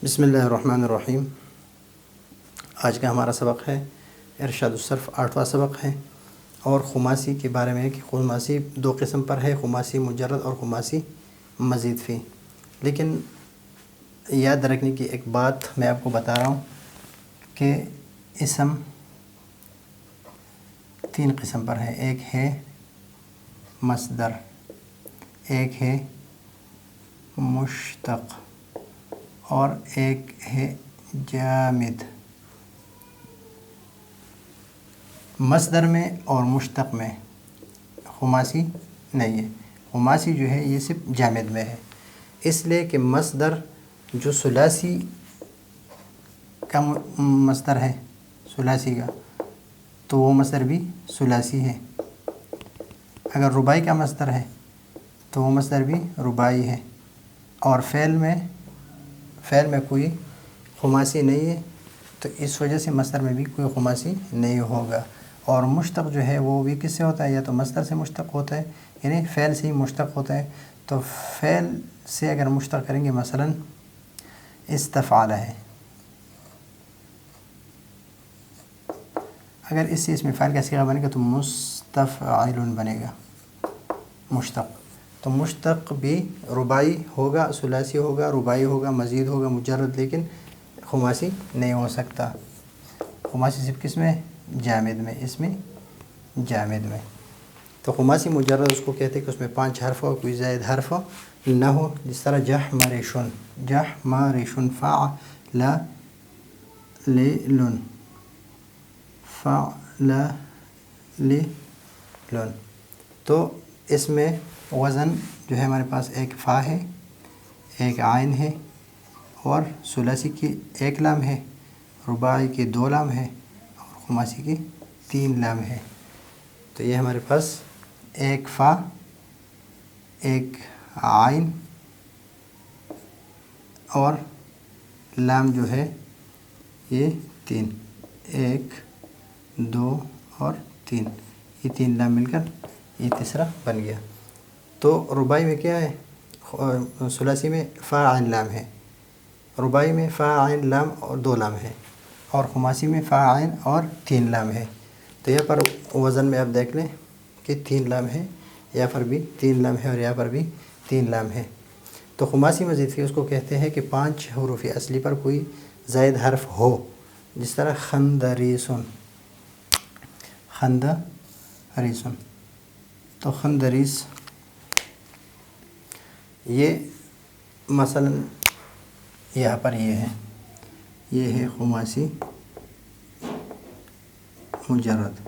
بسم اللہ الرحمن الرحیم۔ آج کا ہمارا سبق ہے ارشاد الصرف، 8واں سبق ہے، اور خماسی کے بارے میں ہے کہ خماسی دو قسم پر ہے، خماسی مجرد اور خماسی مزید فی۔ لیکن یاد رکھنے کی ایک بات میں آپ کو بتا رہا ہوں کہ اسم تین قسم پر ہے، ایک ہے مصدر، ایک ہے مشتق اور ایک ہے جامد۔ مصدر میں اور مشتق میں خماسی نہیں ہے، خماسی جو ہے یہ صرف جامد میں ہے، اس لیے کہ مصدر جو ثلاثی کا مصدر ہے، ثلاثی کا، تو وہ مصدر بھی ثلاثی ہے۔ اگر رباعی کا مصدر ہے تو وہ مصدر بھی رباعی ہے، اور فعل میں کوئی خماسی نہیں ہے، تو اس وجہ سے مصدر میں بھی کوئی خماسی نہیں ہوگا۔ اور مشتق جو ہے وہ بھی کس سے ہوتا ہے؟ یا تو مصدر سے مشتق ہوتا ہے، یعنی فعل سے ہی مشتق ہوتا ہے۔ تو فعل سے اگر مشتق کریں گے، مثلا استفعل ہے، اگر اس سے اسم فاعل کا صیغہ بنے گا تو مستفعل بنے گا مشتق۔ تو مشتق بھی رباعی ہوگا، ثلاثی ہوگا، رباعی ہوگا، مزید ہوگا، مجرد، لیکن خماسی نہیں ہو سکتا۔ خماسی صرف کس میں؟ جامد میں، اس میں جامد میں۔ تو خماسی مجرد اس کو کہتے ہیں کہ اس میں 5 حرف ہو، کوئی زائد حرف نہ ہو، جس طرح جحمرشن، جحمرشن، فعلل، فعلل۔ تو اس میں وزن جو ہے ہمارے پاس ایک فا ہے، ایک عین ہے، اور ثلاثی کی 1 لام ہے، رباعی کی 2 لام ہے، اور خماسی کی 3 لام ہے۔ تو یہ ہمارے پاس ایک فا، ایک عین اور لام جو ہے یہ 3، 1 2 اور 3، یہ 3 لام مل کر یہ تیسرا بن گیا۔ تو رباعی میں کیا ہے؟ ثلاثی میں فا عین لام ہے، رباعی میں فا عین لام اور 2 لام ہے، اور خماسی میں فا عین اور 3 لام ہے۔ تو یہاں پر وزن میں آپ دیکھ لیں کہ 3 لام ہے، یہاں پر بھی 3 لام ہے، اور یہاں پر بھی 3 لام ہے۔ تو خماسی مزید فی اس کو کہتے ہیں کہ 5 حروف اصلی پر کوئی زائد حرف ہو، جس طرح خندریسن، خندریسن۔ تو خندریس یہ مثلا یہاں پر یہ ہے خماسی مجرد۔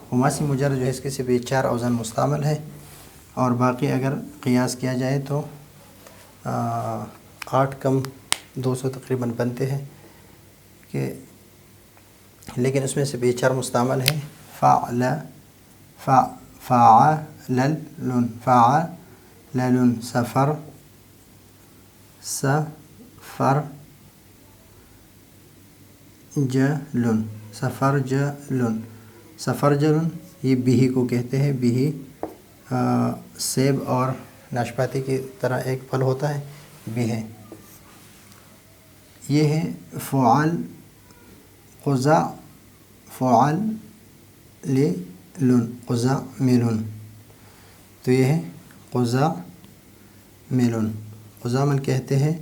خماسی مجرد جو ہے اس کے صرف 4 اوزان مستعمل ہے، اور باقی اگر قیاس کیا جائے تو 8 کم 200 تقریباً بنتے ہیں، کہ لیکن اس میں سے 4 مستعمل ہے، فعلل، فعلل، سفرجل، یہ بیہی کو کہتے ہیں، بیہی سیب اور ناشپاتی کی طرح ایک پھل ہوتا ہے، بھی ہے۔ یہ ہے فعال، قزعمل، تو یہ ہے قزعمل۔ قزعمل کہتے ہیں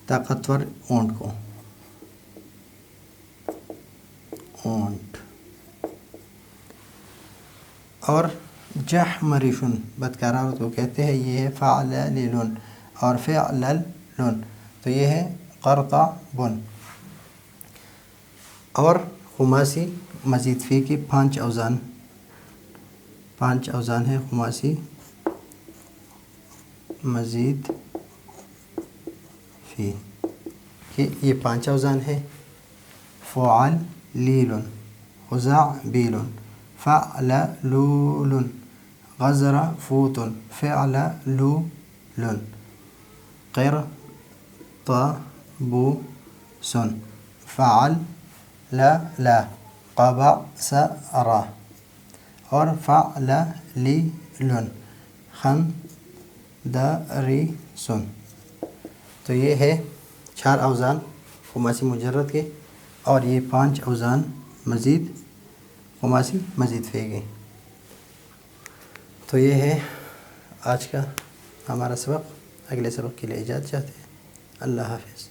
طاقتور اونٹ کو، اونٹ۔ اور جحمرشن بدکارہ عورت کو کہتے ہیں، یہ ہے فعلل، اور فعلل، تو یہ ہے قرطبن۔ اور خماسی مزید فی کی 5 اوزان ہے، خماسی مزید فی کہ یہ 5 اوزان ہے، فعلیل، خزعبیل، فعللول، غزرفوت، فعللول، قرطبوس، فعلل، قبصر، اور فعللیل، خندریسن۔ تو یہ ہے 4 اوزان خماسی مجرد کے، اور یہ 5 اوزان مزید خماسی مزید فعلی۔ تو یہ ہے آج کا ہمارا سبق۔ اگلے سبق کے لیے اجازت چاہتے ہیں۔ اللہ حافظ۔